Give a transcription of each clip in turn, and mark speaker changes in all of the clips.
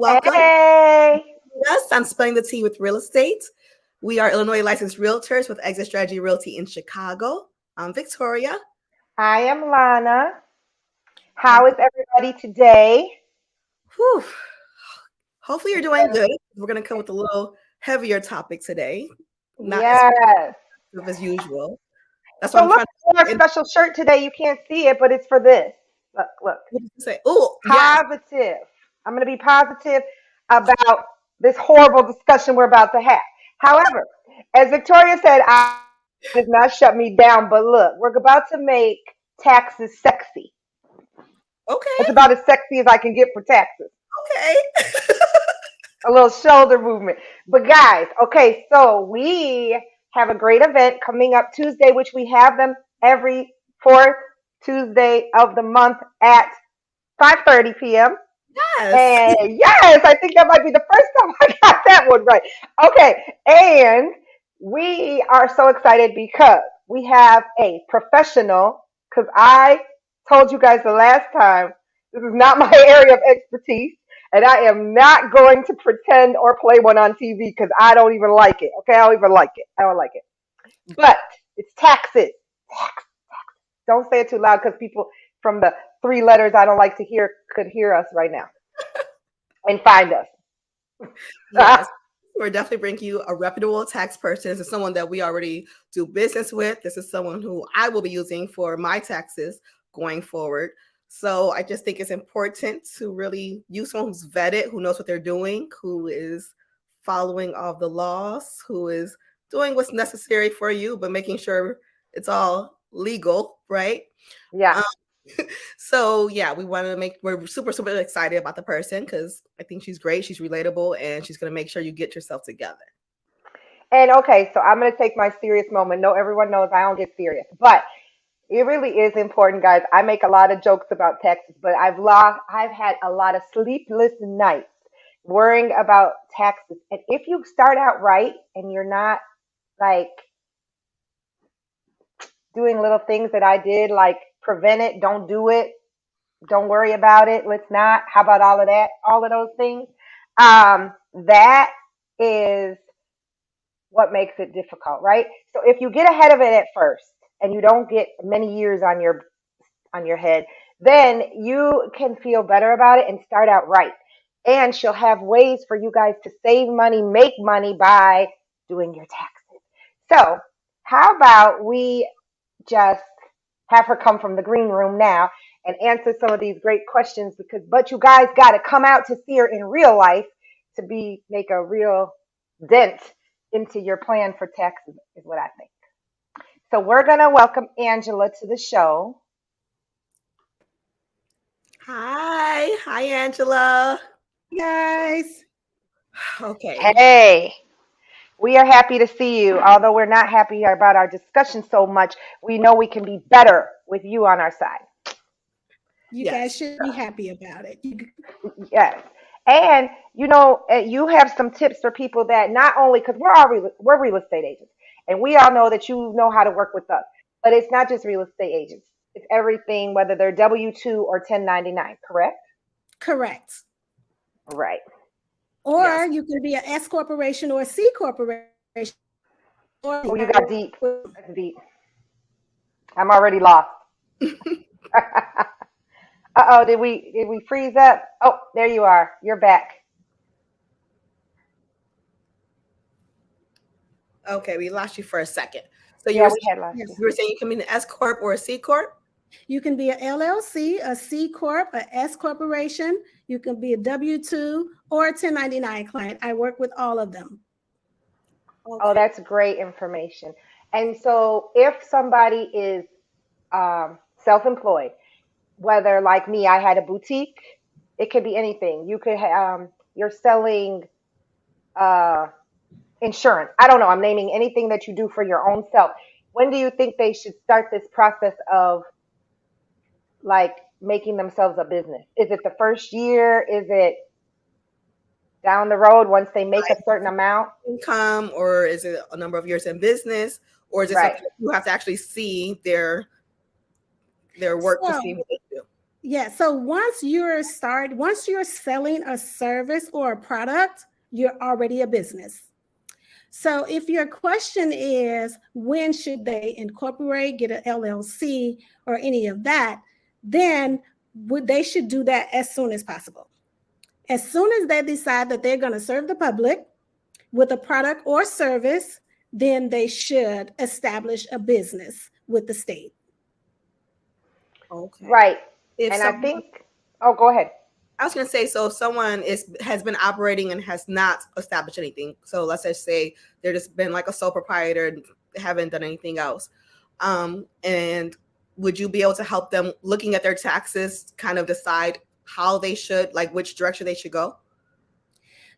Speaker 1: welcome.
Speaker 2: Hey.
Speaker 1: Yes, I'm spilling the tea with real estate. We are Illinois licensed realtors with Exit Strategy Realty in Chicago. I'm Victoria.
Speaker 2: I am Lana.
Speaker 1: And
Speaker 2: How is everybody today?
Speaker 1: whew, hopefully you're doing good. We're going to come with a little heavier topic today, not as
Speaker 2: Yes.
Speaker 1: positive as usual. That's why
Speaker 2: So
Speaker 1: I'm
Speaker 2: look,
Speaker 1: trying
Speaker 2: I wore a
Speaker 1: to
Speaker 2: special shirt today. You can't see it, but it's for this. Look.
Speaker 1: say, oh, yes.
Speaker 2: Positive. I'm going to be positive about this horrible discussion we're about to have. However, as Victoria said, I did not shut me down, but look, we're about to make taxes sexy.
Speaker 1: Okay,
Speaker 2: It's about as sexy as I can get for taxes.
Speaker 1: okay.
Speaker 2: A little shoulder movement. But guys, okay, so we have a great event coming up Tuesday, which we have them every fourth Tuesday of the month at 5:30 p.m.
Speaker 1: Yes.
Speaker 2: And yes, I think that might be the first time I got that one right. Okay, and we are so excited because we have a professional. Because I told you guys the last time, this is not my area of expertise, and I am not going to pretend or play one on TV because I don't even like it. Okay, I don't even like it. I don't like it. But it's taxes. Tax. Don't say it too loud because people from the three letters I don't like to hear could hear us right now and find us.
Speaker 1: Yes. We're definitely bringing you a reputable tax person. This is someone that we already do business with. This is someone who I will be using for my taxes going forward. So I just think it's important to really use someone who's vetted, who knows what they're doing, who is following all the laws, who is doing what's necessary for you, but making sure it's all legal, right?
Speaker 2: Yeah.
Speaker 1: Um, so yeah, we're super excited about the person because I think she's great, she's relatable, and she's gonna make sure you get yourself together.
Speaker 2: And okay, so I'm going to take my serious moment. No, everyone knows I don't get serious, but it really is important, guys. I make a lot of jokes about taxes, but I've had a lot of sleepless nights worrying about taxes. And if you start out right and you're not like doing little things that I did, like prevent it, don't do it, don't worry about it, let's not. How about all of that? All of those things. That is what makes it difficult, right? So if you get ahead of it at first and you don't get many years on your head, then you can feel better about it and start out right. And she'll have ways for you guys to save money, make money by doing your taxes. So, how about we just have her come from the green room now and answer some of these great questions but you guys got to come out to see her in real life to be make a real dent into your plan for taxes is what I think. So we're going to welcome Angela to the show.
Speaker 1: Hi Angela.
Speaker 3: Guys.
Speaker 1: Okay.
Speaker 2: Hey, we are happy to see you. Although we're not happy about our discussion so much, we know we can be better with you on our side.
Speaker 3: You guys
Speaker 1: Yes.
Speaker 3: should be happy about it.
Speaker 2: Yes. And you have some tips for people that not only because we're real estate agents, and we all know that you know how to work with us. But it's not just real estate agents; it's everything, whether they're W-2 or 1099. Correct?
Speaker 3: Correct.
Speaker 2: Right.
Speaker 3: Or
Speaker 1: Yes.
Speaker 3: you can be an S corporation or a C corporation. Or
Speaker 2: Oh, you got deep. That's deep. I'm already lost. Uh-oh, did we freeze up? Oh, there you are. You're back.
Speaker 1: Okay, we lost you for a second. So
Speaker 2: Yeah, we had lost you.
Speaker 1: you were saying you can be an S corp or a C corp?
Speaker 3: you can be an LLC, a C corp, a S corporation. You can be a W-2 or a 1099 client. I work with all of them.
Speaker 2: Oh,
Speaker 1: Okay.
Speaker 2: that's great information. And so if somebody is self-employed, whether like me, I had a boutique, it could be anything. You're selling uh, insurance. I don't know. I'm naming anything that you do for your own self. When do you think they should start this process of like making themselves a business? Is it the first year? Is it down the road once they make a certain amount?
Speaker 1: Income, or is it a number of years in business, or is it
Speaker 2: Right.
Speaker 1: something that you have to actually see their work to see
Speaker 3: So
Speaker 1: what they do?
Speaker 3: Yeah. So once you're selling a service or a product, you're already a business. So if your question is when should they incorporate, get an LLC or any of that, then they should do that as soon as possible. As soon as they decide that they're going to serve the public with a product or service, then they should establish a business with the state.
Speaker 1: Okay.
Speaker 2: Right.
Speaker 1: If
Speaker 2: And I
Speaker 1: someone,
Speaker 2: think, oh, go ahead.
Speaker 1: I was going to say, so if someone has been operating and has not established anything, so let's just say they're just been like a sole proprietor and haven't done anything else, and would you be able to help them looking at their taxes, kind of decide how they should, like which direction they should go?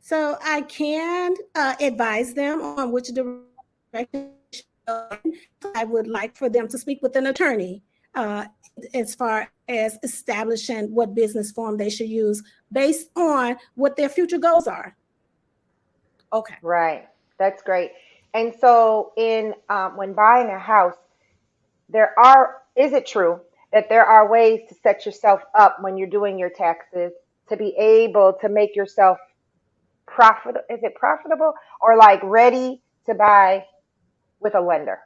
Speaker 3: So I can advise them on which direction. I would like for them to speak with an attorney as far as establishing what business form they should use based on what their future goals are.
Speaker 1: Okay.
Speaker 2: Right. That's great. And so in when buying a house, is it true that there are ways to set yourself up when you're doing your taxes to be able to make yourself profitable or like ready to buy with a lender?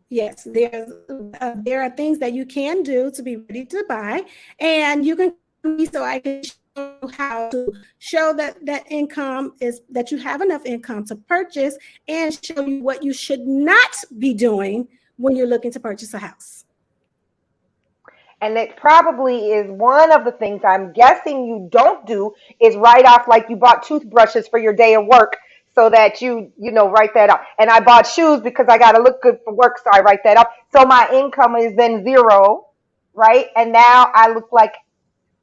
Speaker 3: Yes, there are things that you can do to be ready to buy, and you can so I can show how to show that income is that you have enough income to purchase, and show you what you should not be doing when you're looking to purchase a house.
Speaker 2: And it probably is one of the things I'm guessing you don't do is write off like you bought toothbrushes for your day of work so that you write that up. And I bought shoes because I got to look good for work, so I write that up. So my income is then zero, right? And now I look like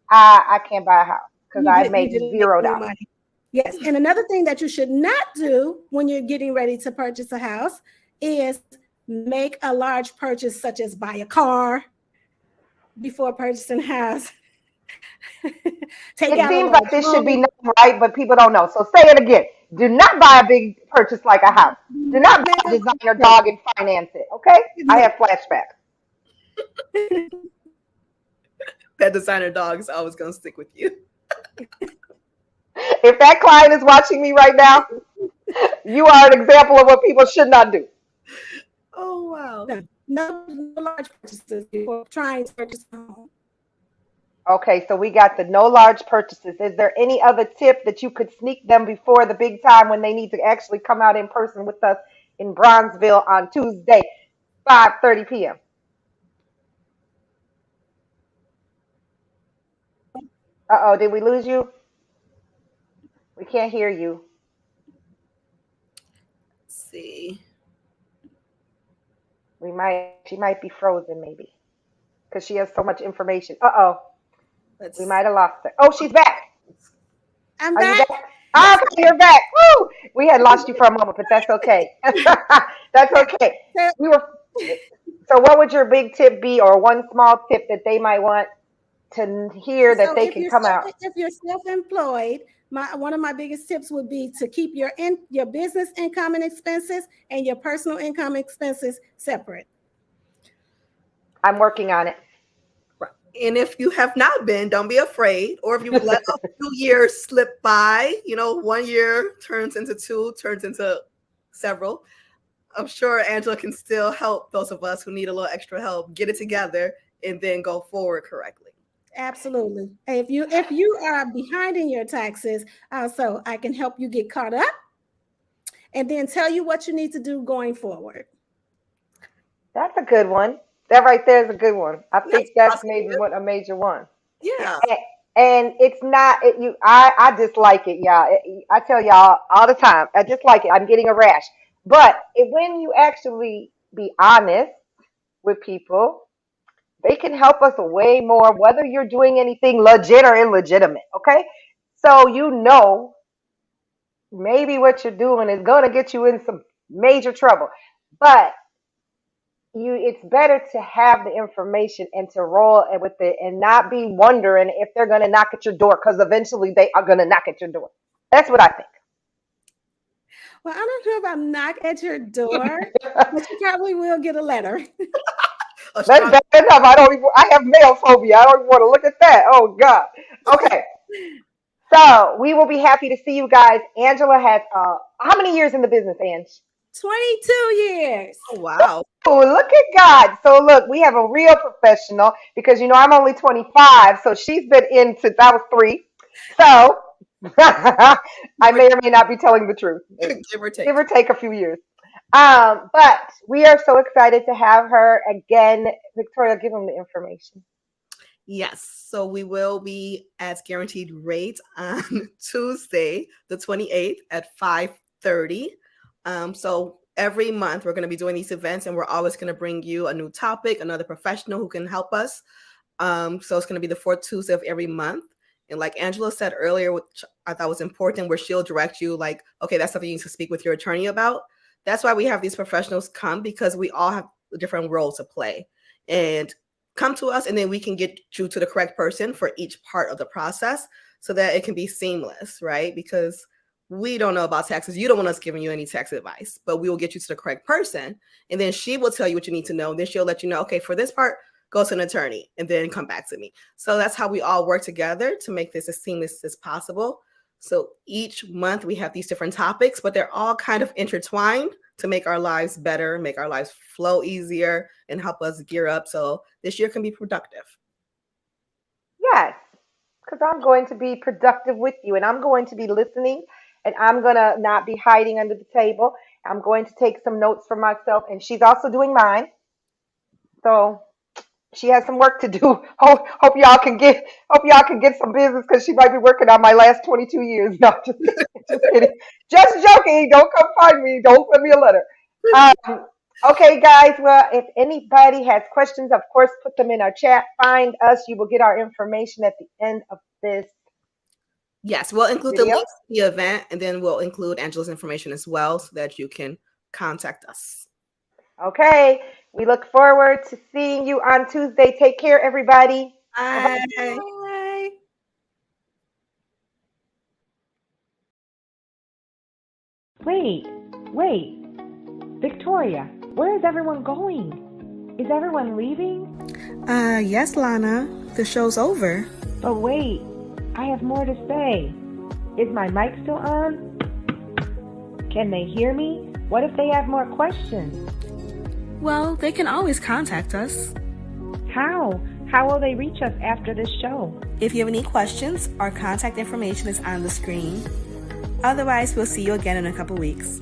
Speaker 2: I can't buy a house because I made $0.
Speaker 3: Money. Yes. And another thing that you should not do when you're getting ready to purchase a house is make a large purchase such as buy a car before purchasing a house.
Speaker 2: It seems like this should be known, right? But people don't know. So say it again. Do not buy a big purchase like a house. Do not buy a designer dog and finance it. Okay? I have flashbacks.
Speaker 1: That designer dog is always going to stick with you.
Speaker 2: If that client is watching me right now, you are an example of what people should not do.
Speaker 1: Oh, wow.
Speaker 3: No large purchases before trying to purchase a home.
Speaker 2: Okay, so we got the no large purchases. Is there any other tip that you could sneak them before the big time when they need to actually come out in person with us in Bronzeville on Tuesday, 5:30 p.m.? Uh-oh, did we lose you? We can't hear you.
Speaker 1: Let's see.
Speaker 2: She might be frozen maybe because she has so much information. Uh-oh. We might have lost her. Oh, she's back.
Speaker 3: I'm
Speaker 2: Are
Speaker 3: back.
Speaker 2: you back? Oh, okay, you're back. Woo! We had lost you for a moment, but that's okay. That's okay. So what would your big tip be, or one small tip that they might want to hear that they can come out?
Speaker 3: If you're self-employed, one of my biggest tips would be to keep your business income and expenses and your personal income expenses separate.
Speaker 2: I'm working on it.
Speaker 1: And if you have not been, don't be afraid. Or if you let a few years slip by, 1 year turns into 2, turns into several. I'm sure Angela can still help those of us who need a little extra help get it together and then go forward correctly.
Speaker 3: Absolutely. If you are behind in your taxes, so I can help you get caught up and then tell you what you need to do going forward.
Speaker 2: That's a good one. That right there is a good one. I think that's maybe a major one.
Speaker 1: Yeah.
Speaker 2: And it's not I dislike it, y'all. I tell y'all all the time, I dislike it. I'm getting a rash. But when you actually be honest with people, they can help us way more, whether you're doing anything legit or illegitimate. Okay? So maybe what you're doing is gonna get you in some major trouble. But it's better to have the information and to roll with it and not be wondering if they're going to knock at your door, because eventually they are going to knock at your door. That's what I think.
Speaker 3: Well, I don't know if I knock at your door, but you probably will get a letter.
Speaker 1: A
Speaker 2: That's
Speaker 1: strong
Speaker 2: bad enough. I have male phobia. I don't even want to look at that. Oh God. Okay. So we will be happy to see you guys. Angela has how many years in the business, Ange?
Speaker 3: 22 years.
Speaker 1: oh, wow.
Speaker 2: Oh, look at God. So look, we have a real professional because I'm only 25, so she's been in since I was 3. So I may or may not be telling the truth.
Speaker 1: Give or take.
Speaker 2: Give or take a few years. But we are so excited to have her again. Victoria, give them the information.
Speaker 1: Yes. So we will be at guaranteed rate on Tuesday, the 28th at 5:30. So every month we're going to be doing these events, and we're always going to bring you a new topic, another professional who can help us. So it's going to be the fourth Tuesday of every month. And like Angela said earlier, which I thought was important, where she'll direct you like, okay, that's something you need to speak with your attorney about. That's why we have these professionals come, because we all have different roles to play. And come to us, and then we can get you to the correct person for each part of the process so that it can be seamless, right? Because we don't know about taxes. You don't want us giving you any tax advice, but we will get you to the correct person. And then she will tell you what you need to know. Then she'll let you know, okay, for this part, go to an attorney and then come back to me. So that's how we all work together to make this as seamless as possible. So each month we have these different topics, but they're all kind of intertwined to make our lives better, make our lives flow easier, and help us gear up so this year can be productive.
Speaker 2: Yes, because I'm going to be productive with you, and I'm going to be listening, and I'm going to not be hiding under the table. I'm going to take some notes for myself, and she's also doing mine. So she has some work to do. Hope y'all can get some business, because she might be working on my last 22 years. No, just kidding. Just joking. Don't come find me. Don't send me a letter. Okay, guys. Well, if anybody has questions, of course, put them in our chat. Find us. You will get our information at the end of this.
Speaker 1: Yes, we'll include the links to the event, and then we'll include Angela's information as well so that you can contact us.
Speaker 2: Okay. We look forward to seeing you on Tuesday. Take care, everybody.
Speaker 1: Bye.
Speaker 3: Bye.
Speaker 2: Wait. Victoria, where is everyone going? Is everyone leaving?
Speaker 1: Yes, Lana. The show's over.
Speaker 2: But wait, I have more to say. Is my mic still on? Can they hear me? What if they have more questions?
Speaker 1: Well, they can always contact us.
Speaker 2: How? How will they reach us after this show?
Speaker 1: If you have any questions, our contact information is on the screen. Otherwise, we'll see you again in a couple weeks.